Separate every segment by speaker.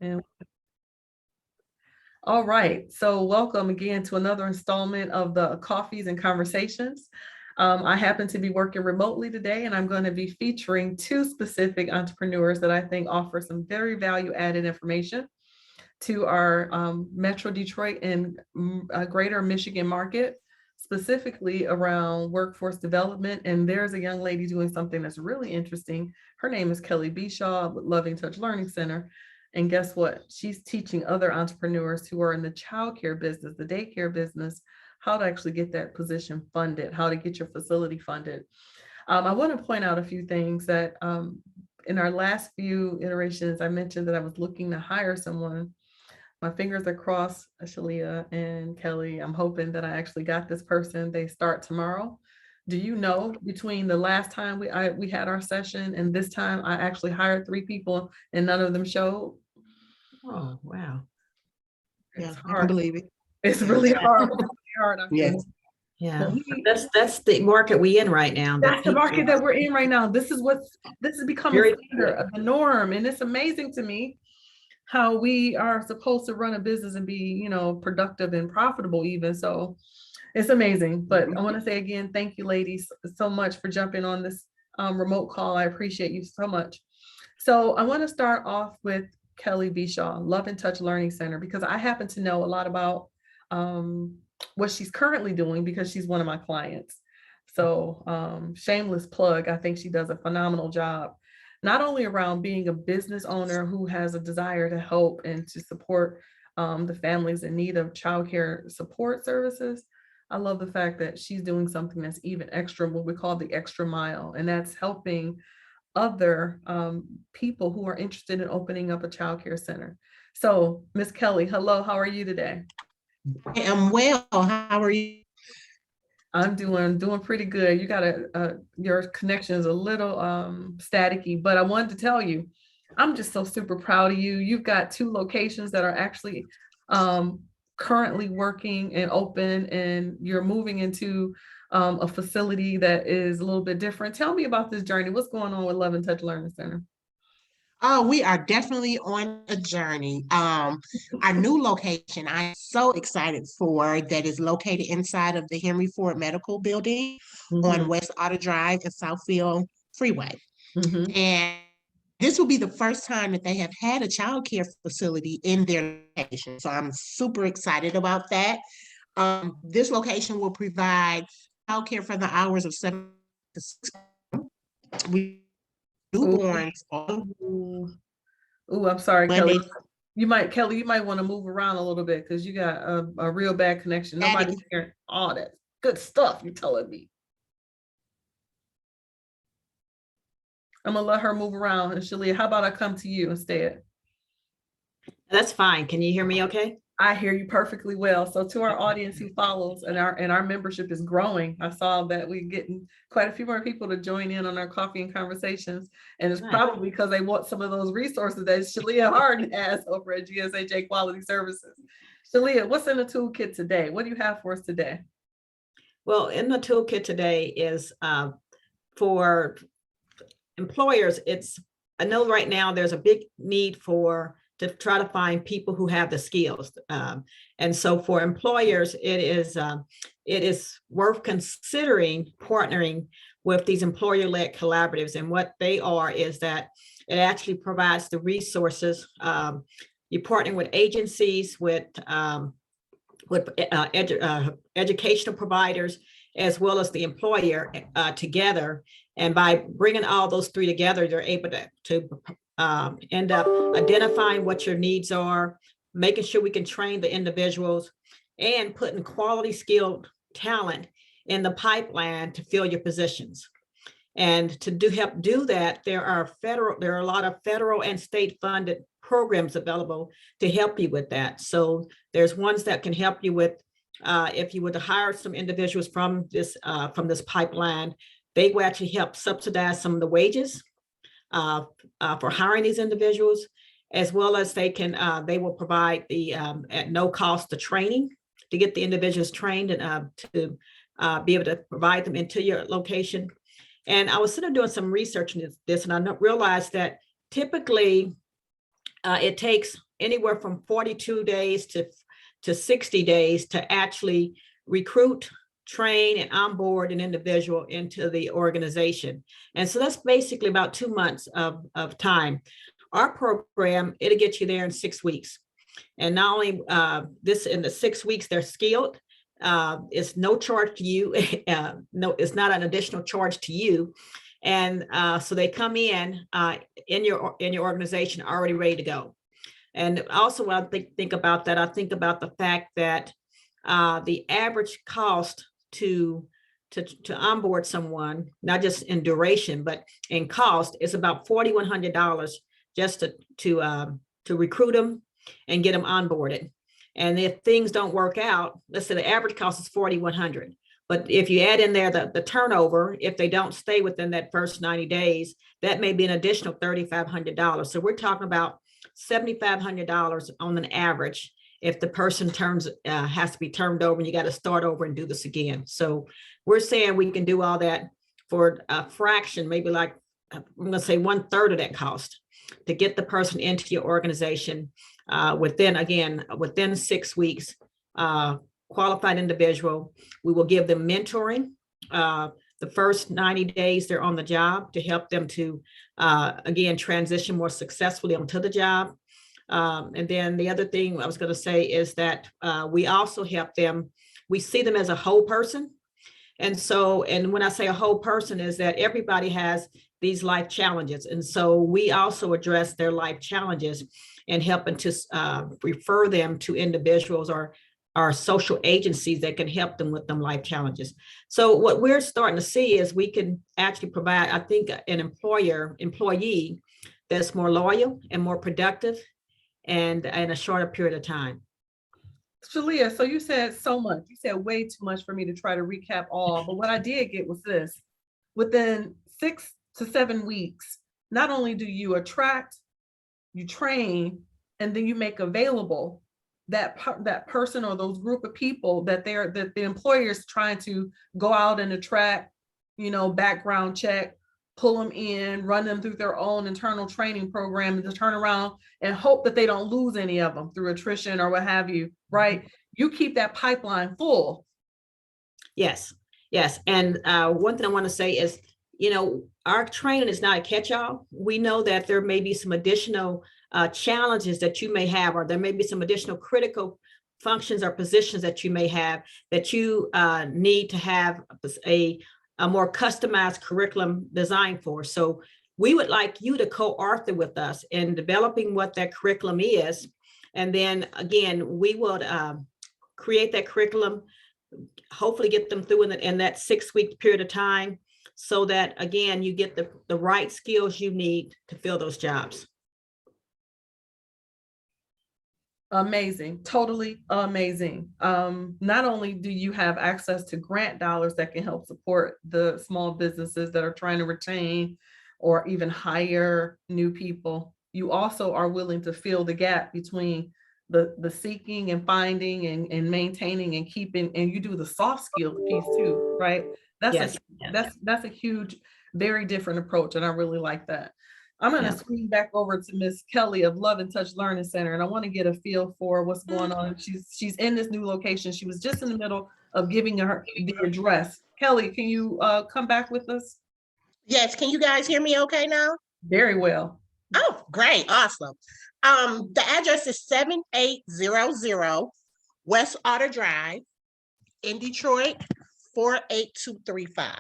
Speaker 1: And all right, so welcome again to another installment of the Coffees and Conversations. I happen to be working remotely today, and I'm going to be featuring two specific entrepreneurs that I think offer some very value-added information to our Metro Detroit and Greater Michigan market, specifically around workforce development. And there's a young lady doing something that's really interesting. Her name is Kelly Bishaw with Loving Touch Learning Center. And guess what? She's teaching other entrepreneurs who are in the childcare business, the daycare business, how to actually get that position funded, how to get your facility funded. I want to point out a few things that in our last few iterations, I mentioned that I was looking to hire someone. My fingers are crossed, Shelia and Kelly. I'm hoping that I actually got this person. They start tomorrow. Do you know, between the last time we had our session and this time, I actually hired 3 people and none of them showed?
Speaker 2: Oh, wow.
Speaker 1: It's
Speaker 3: Yeah, I
Speaker 1: hard.
Speaker 3: can believe it.
Speaker 1: It's really hard. It's really hard.
Speaker 3: Yes.
Speaker 2: Yeah,
Speaker 1: Well, we-
Speaker 2: that's the market we in right now.
Speaker 1: That's the market that we're in right now. This is becoming
Speaker 2: Very
Speaker 1: standard, the norm. And it's amazing to me how we are supposed to run a business and be, productive and profitable even. So it's amazing. But I want to say again, thank you, ladies, so much for jumping on this remote call. I appreciate you so much. So I want to start off with Kelly Bishaw, Love and Touch Learning Center, because I happen to know a lot about what she's currently doing because she's one of my clients. So shameless plug, I think she does a phenomenal job, not only around being a business owner who has a desire to help and to support the families in need of childcare support services. I love the fact that she's doing something that's even extra, what we call the extra mile, and that's helping other people who are interested in opening up a childcare center. So, Miss Kelly, hello, how are you today?
Speaker 3: I am well. How are you?
Speaker 1: I'm doing pretty good. You got your connection is a little staticky, but I wanted to tell you, I'm just so super proud of you. You've got 2 locations that are actually currently working and open, and you're moving into a facility that is a little bit different. Tell me about this journey. What's going on with Love and Touch Learning Center?
Speaker 3: Oh, we are definitely on a journey. Our new location, I'm so excited for, that is located inside of the Henry Ford Medical Building on West Auto Drive and Southfield Freeway. And this will be the first time that they have had a child care facility in their location. So I'm super excited about that. This location will provide child care for the hours of 7 to 6. We newborns all
Speaker 1: Ooh, I'm sorry,
Speaker 3: Monday.
Speaker 1: Kelly. You might want to move around a little bit because you got a real bad connection. Nobody's hearing all that good stuff you're telling me. I'm gonna let her move around. And Shelia, how about I come to you instead?
Speaker 2: That's fine. Can you hear me okay?
Speaker 1: I hear you perfectly well. So to our audience who follows, and our membership is growing. I saw that we're getting quite a few more people to join in on our coffee and conversations. And it's probably because they want some of those resources that Shelia Harden has over at GSHA Quality Services. Shelia, what's in the toolkit today? What do you have for us today?
Speaker 2: Well, in the toolkit today is for employers. I know right now there's a big need to try to find people who have the skills. And so for employers, it is worth considering partnering with these employer-led collaboratives. And what they are is that it actually provides the resources. You're partnering with agencies, with educational providers, as well as the employer together. And by bringing all those 3 together, they're able to end up identifying what your needs are, making sure we can train the individuals, and putting quality skilled talent in the pipeline to fill your positions. And to help do that, there are a lot of federal and state funded programs available to help you with that. So there's ones that can help you with, if you were to hire some individuals from this pipeline, they will actually help subsidize some of the wages for hiring these individuals, as well as they will provide the at no cost the training to get the individuals trained and to be able to provide them into your location. And I was sort of doing some research into this, and I realized that typically it takes anywhere from 42 days to 60 days to actually recruit, train, and onboard an individual into the organization. And so that's basically about 2 months of time. Our program, it'll get you there in 6 weeks. And not only this, in the 6 weeks, they're skilled. It's no charge to you. No, it's not an additional charge to you. And so they come in your organization already ready to go. And also, when I think about that, I think about the fact that the average cost to onboard someone, not just in duration, but in cost, is about $4,100 just to recruit them and get them onboarded. And if things don't work out, let's say the average cost is $4,100. But if you add in there the turnover, if they don't stay within that first 90 days, that may be an additional $3,500. So we're talking about $7,500 on an average if the person has to be turned over and you got to start over and do this again. So we're saying we can do all that for a fraction, maybe like, I'm going to say 1/3 of that cost to get the person into your organization within 6 weeks. Qualified individual. We will give them mentoring. The first 90 days they're on the job to help them to, again, transition more successfully onto the job. And then the other thing I was going to say is that we also help them. We see them as a whole person. And so, and when I say a whole person, is that everybody has these life challenges. And so we also address their life challenges and helping to refer them to individuals or social agencies that can help them with them life challenges. So what we're starting to see is we can actually provide, I think, an employee that's more loyal and more productive and in a shorter period of time.
Speaker 1: Shelia, so you said so much. You said way too much for me to try to recap all, but what I did get was this. Within 6 to 7 weeks, not only do you attract, you train, and then you make available that person or those group of people that the employer is trying to go out and attract, background check, pull them in, run them through their own internal training program, and to turn around and hope that they don't lose any of them through attrition or what have you, right? You keep that pipeline full.
Speaker 2: Yes. And one thing I want to say is, our training is not a catch-all. We know that there may be some additional challenges that you may have, or there may be some additional critical functions or positions that you may have that you need to have a more customized curriculum designed for. So we would like you to co-author with us in developing what that curriculum is. And then again, we would create that curriculum, hopefully get them through in that 6-week period of time, so that again, you get the right skills you need to fill those jobs.
Speaker 1: Amazing, totally amazing. Not only do you have access to grant dollars that can help support the small businesses that are trying to retain or even hire new people, you also are willing to fill the gap between the seeking and finding and maintaining and keeping, and you do the soft skills piece too, right? That's a huge, very different approach, and I really like that. I'm going to swing back over to Miss Kelly of Love and Touch Learning Center, and I want to get a feel for what's going on. She's in this new location. She was just in the middle of giving her the address. Kelly, can you come back with us?
Speaker 3: Yes, can you guys hear me okay now?
Speaker 1: Very well.
Speaker 3: Oh, great, awesome. The address is 7800 West Otter Drive in Detroit, 48235.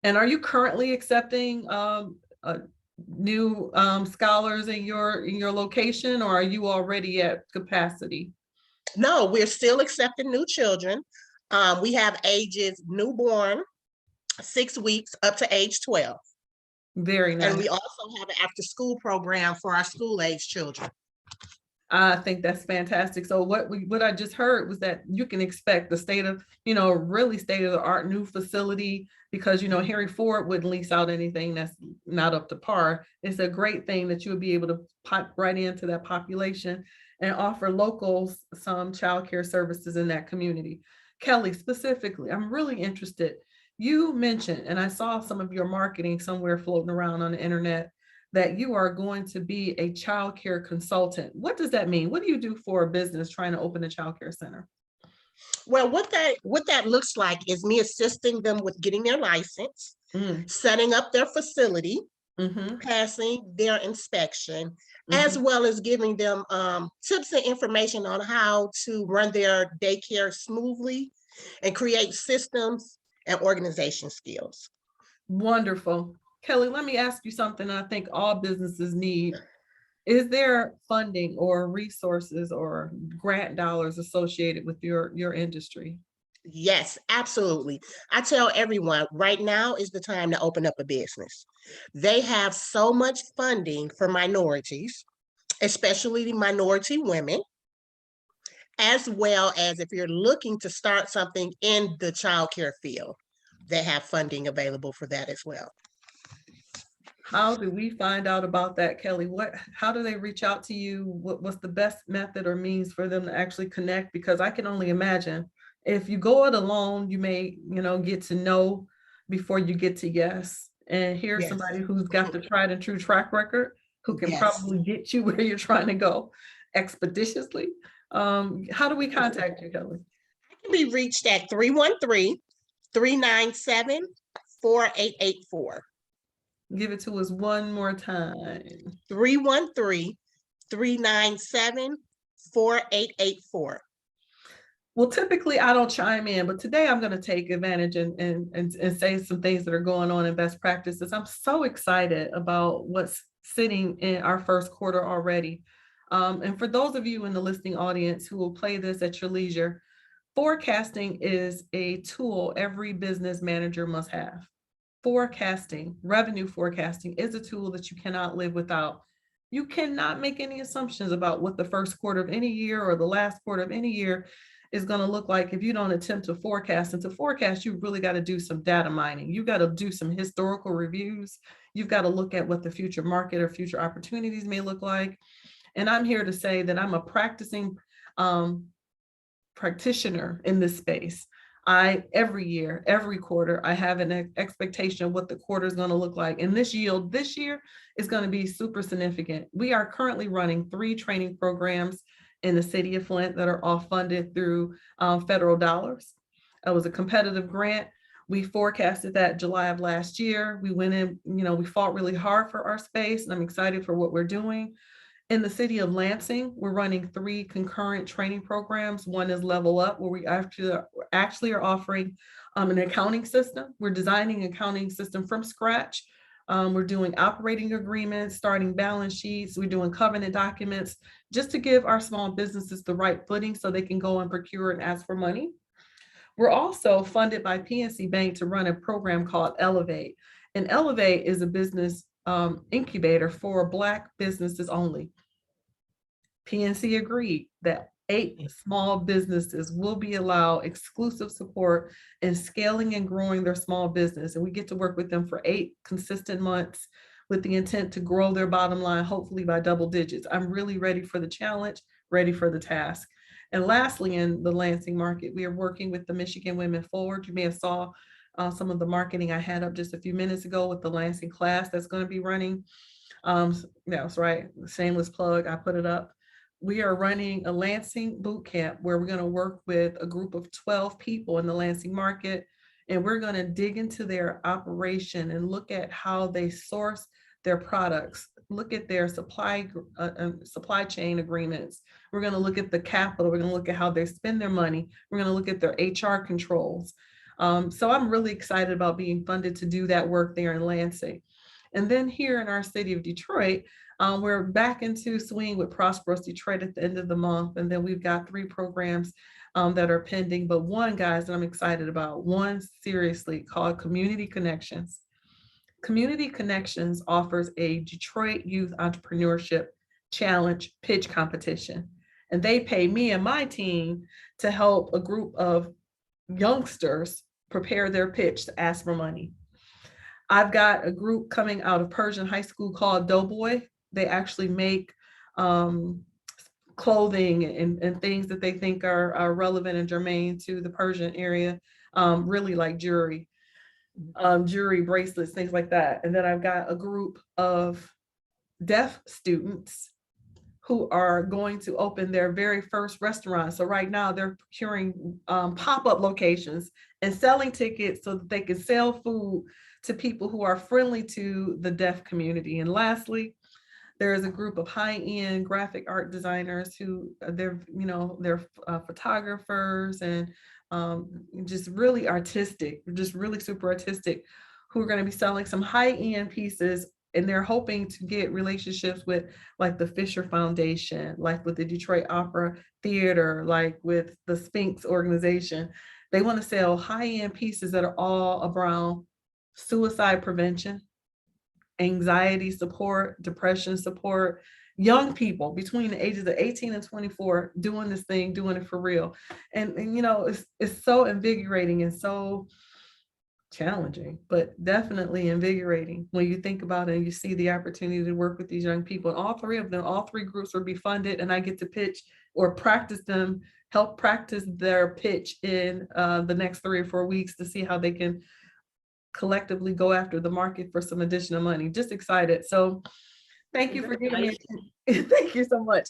Speaker 1: And are you currently accepting new scholars in your location, or are you already at capacity?
Speaker 3: No, we're still accepting new children. We have ages newborn, 6 weeks, up to age 12.
Speaker 1: Very nice.
Speaker 3: And we also have an after school program for our school age children.
Speaker 1: I think that's fantastic. So what I just heard was that you can expect the state of, really state of the art new facility, because, Henry Ford wouldn't lease out anything that's not up to par. It's a great thing that you would be able to pop right into that population and offer locals some childcare services in that community. Kelly, specifically, I'm really interested. You mentioned, and I saw some of your marketing somewhere floating around on the internet, that you are going to be a childcare consultant. What does that mean? What do you do for a business trying to open a childcare center?
Speaker 3: Well, what that looks like is me assisting them with getting their license,
Speaker 1: Mm,
Speaker 3: setting up their facility,
Speaker 1: mhm,
Speaker 3: passing their inspection, as
Speaker 1: mhm.
Speaker 3: well as giving them tips and information on how to run their daycare smoothly and create systems and organization skills.
Speaker 1: Wonderful. Kelly, let me ask you something I think all businesses need. Is there funding or resources or grant dollars associated with your industry?
Speaker 3: Yes, absolutely. I tell everyone right now is the time to open up a business. They have so much funding for minorities, especially the minority women, as well as if you're looking to start something in the childcare field, they have funding available for that as well.
Speaker 1: How do we find out about that, Kelly? How do they reach out to you? What's the best method or means for them to actually connect? Because I can only imagine if you go it alone, you may, get to know before you get to yes. And here's
Speaker 3: Yes.
Speaker 1: somebody who's got the tried and true track record, who can
Speaker 3: Yes.
Speaker 1: probably get you where you're trying to go expeditiously. How do we contact you, Kelly?
Speaker 3: I can be reached at 313-397-4884.
Speaker 1: Give it to us one more time.
Speaker 3: 313-397-4884.
Speaker 1: Well, typically I don't chime in, but today I'm going to take advantage and say some things that are going on in best practices. I'm so excited about what's sitting in our first quarter already. And for those of you in the listening audience who will play this at your leisure, forecasting is a tool every business manager must have. Forecasting, revenue forecasting is a tool that you cannot live without. You cannot make any assumptions about what the first quarter of any year or the last quarter of any year is going to look like if you don't attempt to forecast. And to forecast, you really got to do some data mining. You got to do some historical reviews. You've got to look at what the future market or future opportunities may look like. And I'm here to say that I'm a practicing practitioner in this space. Every year, every quarter, I have an expectation of what the quarter is going to look like. And this yield this year is going to be super significant. We are currently running 3 training programs in the city of Flint that are all funded through federal dollars. It was a competitive grant. We forecasted that July of last year. We went in, we fought really hard for our space, and I'm excited for what we're doing. In the city of Lansing, we're running 3 concurrent training programs. One is Level Up, where we actually are offering an accounting system. We're designing an accounting system from scratch. We're doing operating agreements, starting balance sheets. We're doing covenant documents just to give our small businesses the right footing so they can go and procure and ask for money. We're also funded by PNC Bank to run a program called Elevate. And Elevate is a business incubator for Black businesses only. PNC agreed that 8 small businesses will be allowed exclusive support in scaling and growing their small business. And we get to work with them for 8 consistent months with the intent to grow their bottom line, hopefully by double digits. I'm really ready for the challenge, ready for the task. And lastly, in the Lansing market, we are working with the Michigan Women Forward. You may have saw some of the marketing I had up just a few minutes ago with the Lansing class that's going to be running. That's right, shameless plug, I put it up. We are running a Lansing boot camp where we're going to work with a group of 12 people in the Lansing market, and we're going to dig into their operation and look at how they source their products, look at their supply chain agreements. We're going to look at the capital. We're going to look at how they spend their money. We're going to look at their HR controls. So I'm really excited about being funded to do that work there in Lansing. And then here in our city of Detroit, we're back into swing with Prosperous Detroit at the end of the month. And then we've got 3 programs that are pending, but one, guys, that I'm excited about, one seriously called Community Connections. Community Connections offers a Detroit Youth Entrepreneurship Challenge pitch competition. And they pay me and my team to help a group of youngsters prepare their pitch to ask for money. I've got a group coming out of Persian High School called Doughboy. They actually make clothing and things that they think are relevant and germane to the Persian area, really like jewelry bracelets, things like that. And then I've got a group of deaf students who are going to open their very first restaurant. So right now they're procuring pop-up locations and selling tickets so that they can sell food to people who are friendly to the deaf community. And lastly, there is a group of high-end graphic art designers who they're photographers and just really artistic, just really super artistic, who are going to be selling some high-end pieces. And they're hoping to get relationships with like the Fisher Foundation, like with the Detroit Opera Theater, like with the Sphinx organization. They want to sell high-end pieces that are all around suicide prevention, anxiety support, depression support, young people between the ages of 18 and 24 doing this thing, doing it for real. And you know, it's so invigorating and so challenging, but definitely invigorating when you think about it and you see the opportunity to work with these young people. And all three of them, all three groups will be funded, and I get to pitch or practice them, help practice their pitch in the next 3 or 4 weeks to see how they can collectively go after the market for some additional money. Just excited. So thank you for giving me, thank you so much.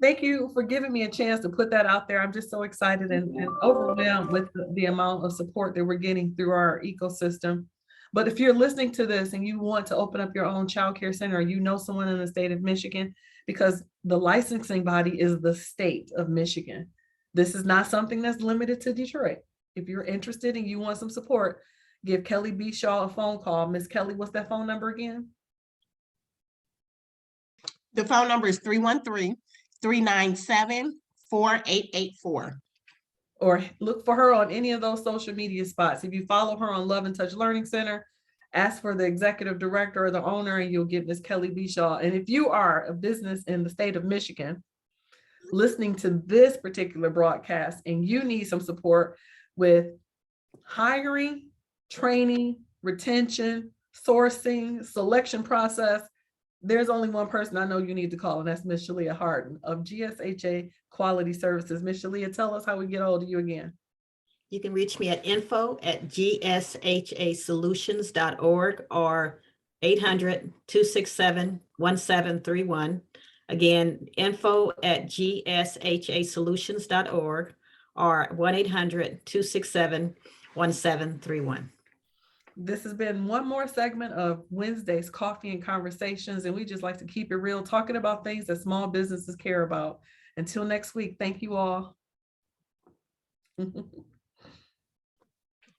Speaker 1: Thank you for giving me a chance to put that out there. I'm just so excited and overwhelmed with the amount of support that we're getting through our ecosystem. But if you're listening to this and you want to open up your own childcare center, or you know someone in the state of Michigan, because the licensing body is the state of Michigan. This is not something that's limited to Detroit. If you're interested and you want some support, give Kelly Bishaw a phone call. Miss Kelly, what's that phone number again?
Speaker 3: The phone number is 313-397-4884.
Speaker 1: Or look for her on any of those social media spots. If you follow her on Love and Touch Learning Center, ask for the executive director or the owner, and you'll get Miss Kelly Bishaw. And if you are a business in the state of Michigan listening to this particular broadcast and you need some support with hiring, training, retention, sourcing, selection process, there's only one person I know you need to call, and that's Miss Shelia Harden of GSHA Quality Services. Miss Shelia, tell us how we get hold of you again.
Speaker 2: You can reach me at info@gshasolutions.org or 800-267-1731. Again, info@gshasolutions.org or 1-800-267-1731.
Speaker 1: This has been one more segment of Wednesday's Coffee and Conversations, and we just like to keep it real, talking about things that small businesses care about. Until next week, thank you all.